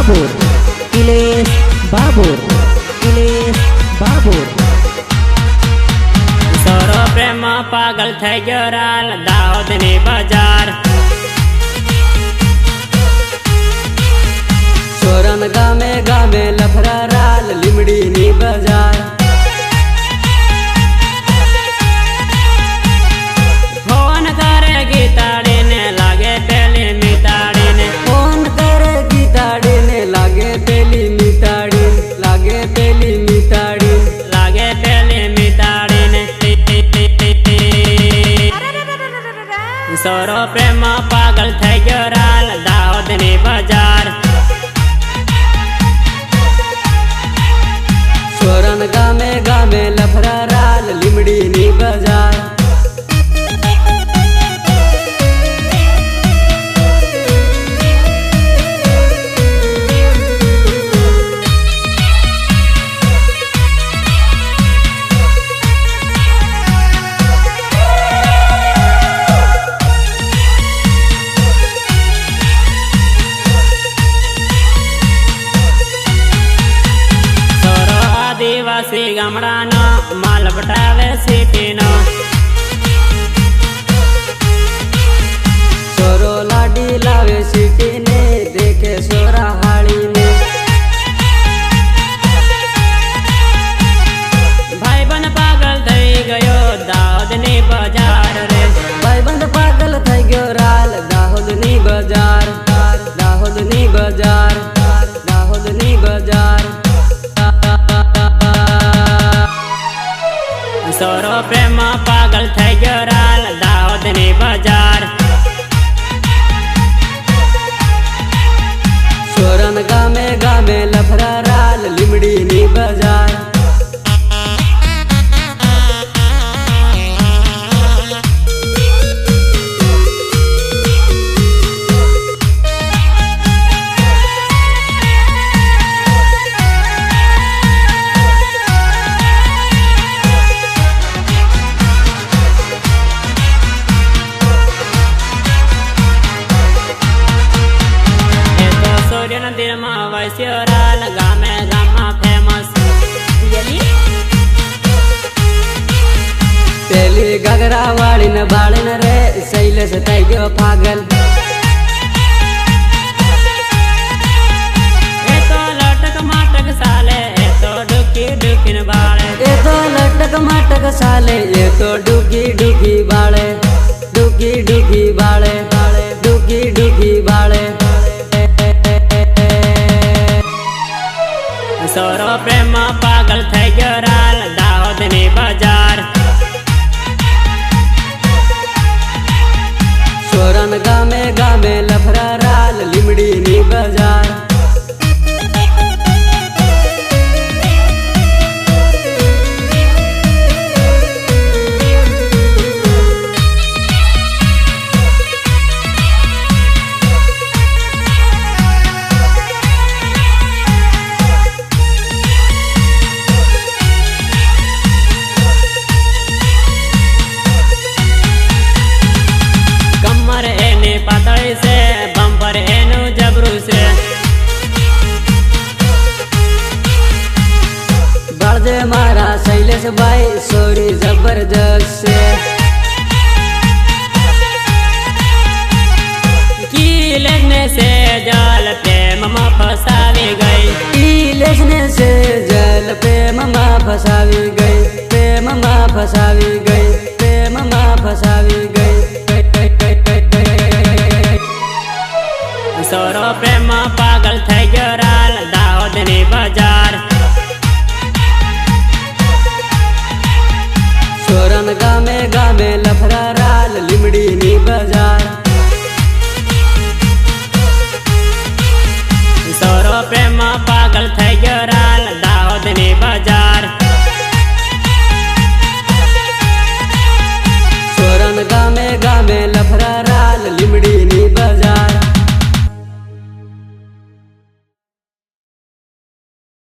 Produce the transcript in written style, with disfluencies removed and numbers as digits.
बाबुर इलेश बाबुर इलेश बाबुर सोरो प्रेम पागल થઈ ગયો રાલ દાહોદની બજાર सोरन गामे गामे लफरा राल લીમડીની બજાર ફોન કરે ગીતાડીને લાગે પેલી મીતાડીને ફોન કરે ગીતાડીને લાગે પેલી મીતાડી લાગે પેલી મીતાડી લાગે પેલી મીતાડીને સોરો પ્રેમ પાગલ થઈ ગયો રાલ દાહોદની બજાર સોરન ગામે ગામે લફરા રાલ લીમડીની બજાર આદિવાસી ગામડાનો માલ બટાવે સિટીનો સોરો લાડી લાવે સિટીને દેખે સોરા હાળીને ભાઈબંધ પાગલ થઈ ગયો દાહોદની બજાર રે ભાઈબંધ પાગલ થઈ ગયો રાલ દાહોદની બજાર દાહોદની બજાર દાહોદની બજાર સોરો પ્રેમ પાગલ થઈ ગયો રાલ દાહોદની બજાર સોરન ગામે ગામે લફરા રાલ લીમડીની બજાર દિલમાં વસ્યો રાલ ગામે ગામમાં ફેમસ પેલી ઘાઘરા વાળીને બાળીને રે શૈલેષ થઈ ગયો પાગલ એ તો લટક માટક સાલે એ તો ડુકી ડુકીને બાળે એ તો લટક માટક સાલે એ તો ડૂકી ડૂકી બાળે ડૂકી ડૂકી બાળે ડૂકી ડૂકી બાળે સોરો પ્રેમ પાગલ થઈ ગયો રાલ દાહોદની બજાર સોરન ગામે ગામે લફરા રાલ લીમડીની બજાર કમર એની પાતળી છે બમ્પર એનું જબરું છે બાળજે મારા શૈલેષભાઈ સોરી જબરજસ્ત છે કિલેશને છે જલ પ્રેમમાં ફસાવી ગઈ કિલેશને છે જલ પ્રેમમાં ફસાવી ગઈ પ્રેમમાં ફસાવી ગઈ પ્રેમમાં ફસાવી ગઈ સોરો પ્રેમ પાગલ થઈ ગયો રાલ દાહોદની બજાર સોરન ગામે ગામે લફરા રાલ લીમડીની બજાર સોરો પ્રેમ પાગલ થઈ ગયો